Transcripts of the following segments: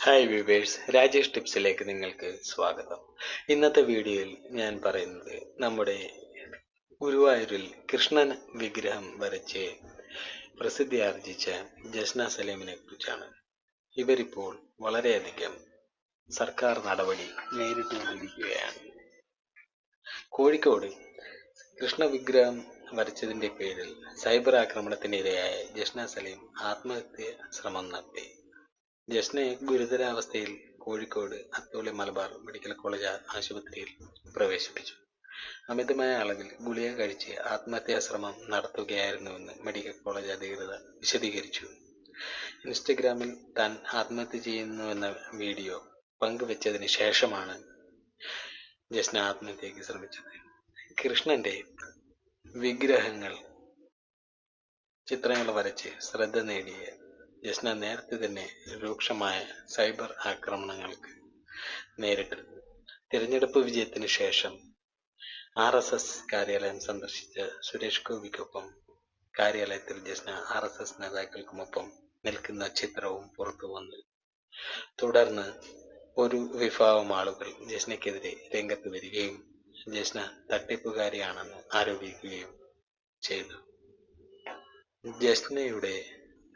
Hi viewers, Rajesh ടിപ്സിലേക്ക് നിങ്ങൾക്ക് സ്വാഗതം. ഇന്നത്തെ വീഡിയോയിൽ ഞാൻ പറയുന്നത് നമ്മുടെ ഗുരുവായൂരിൽ കൃഷ്ണൻ വിഗ്രഹം വരച്ച് പ്രസിദ്ധി ആർജിച്ച ജസ്ന സലീമിനെ കുറിച്ചാണ്. ഇവരിപ്പോൾ വളരെയധികം സർക്കാർ നടപടി നേരിട്ടുകൊണ്ടിരിക്കുകയാണ്. കോഴിക്കോട് കൃഷ്ണ വിഗ്രഹം വരച്ചതിന്റെ പേരിൽ സൈബർ ആക്രമണത്തിനിരയായ ജസ്ന സലീം ആത്മഹത്യ ശ്രമം നടത്തി. ജസ്നയെ ഗുരുതരാവസ്ഥയിൽ കോഴിക്കോട് അത്തോളി മലബാർ മെഡിക്കൽ കോളേജ് ആശുപത്രിയിൽ പ്രവേശിപ്പിച്ചു. അമിതമായ അളവിൽ ഗുളിക കഴിച്ച് ആത്മഹത്യാ ശ്രമം നടത്തുകയായിരുന്നുവെന്ന് മെഡിക്കൽ കോളേജ് അധികൃതർ വിശദീകരിച്ചു. ഇൻസ്റ്റഗ്രാമിൽ താൻ ആത്മഹത്യ ചെയ്യുന്നുവെന്ന വീഡിയോ പങ്കുവച്ചതിന് ശേഷമാണ് ജസ്ന ആത്മഹത്യയ്ക്ക് ശ്രമിച്ചത്. കൃഷ്ണന്റെ വിഗ്രഹങ്ങൾ ചിത്രങ്ങൾ വരച്ച് ശ്രദ്ധ നേടിയ ജസ്ന നേരത്തെ തന്നെ രൂക്ഷമായ സൈബർ ആക്രമണങ്ങൾക്ക് നേരിട്ടിരുന്നു. തിരഞ്ഞെടുപ്പ് വിജയത്തിന് ശേഷം RSS കാര്യാലയം സന്ദർശിച്ച സുരേഷ് ഗോപിക്കൊപ്പം കാര്യാലയത്തിൽ ജസ്ന RSS നേതാക്കൾക്കുമൊപ്പം നിൽക്കുന്ന ചിത്രവും പുറത്തു വന്നു. തുടർന്ന് ഒരു വിഭാഗം ആളുകൾ ജസ്നയ്ക്കെതിരെ രംഗത്ത് വരികയും ജസ്ന തട്ടിപ്പുകാരിയാണെന്ന് ആരോപിക്കുകയും ചെയ്തു. ജസ്നയുടെ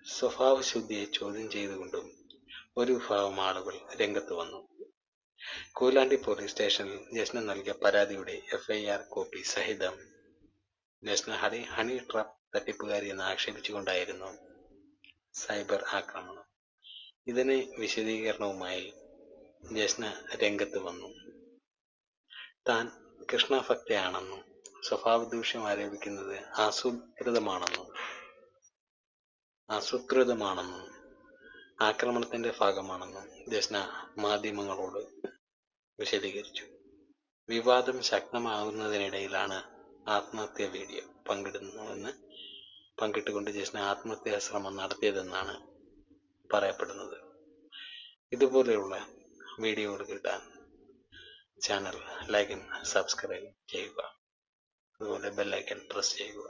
സ്വഭാവശുദ്ധിയെ ചോദ്യം ചെയ്തുകൊണ്ടും ഒരു വിഭാഗം ആളുകൾ രംഗത്ത് വന്നു. കൊയിലാണ്ടി പോലീസ് സ്റ്റേഷനിൽ ജസ്ന നൽകിയ പരാതിയുടെ FIR കോപ്പി സഹിതം ജസ്ന ഹണി ട്രാപ്പ് തട്ടിപ്പുകാരി എന്ന് ആക്ഷേപിച്ചുകൊണ്ടായിരുന്നു സൈബർ ആക്രമണം. ഇതിന് വിശദീകരണവുമായി ജസ്ന രംഗത്ത് വന്നു. താൻ കൃഷ്ണ ഭക്തയാണെന്നും സ്വഭാവദൂഷ്യം ആരോപിക്കുന്നത് ആസൂത്രിതമാണെന്നും ആക്രമണത്തിന്റെ ഭാഗമാണെന്നും ജസ്ന മാധ്യമങ്ങളോട് വിശദീകരിച്ചു. വിവാദം ശക്തമാകുന്നതിനിടയിലാണ് ആത്മഹത്യാ വീഡിയോ പങ്കിട്ടുകൊണ്ട് ജസ്ന ആത്മഹത്യാ ശ്രമം നടത്തിയതെന്നാണ് പറയപ്പെടുന്നത്. ഇതുപോലെയുള്ള വീഡിയോകൾ കിട്ടാൻ ചാനൽ ലൈക്ക് സബ്സ്ക്രൈബ് ചെയ്യുക. അതുപോലെ ബെല്ലൈക്കൺ പ്രസ് ചെയ്യുക.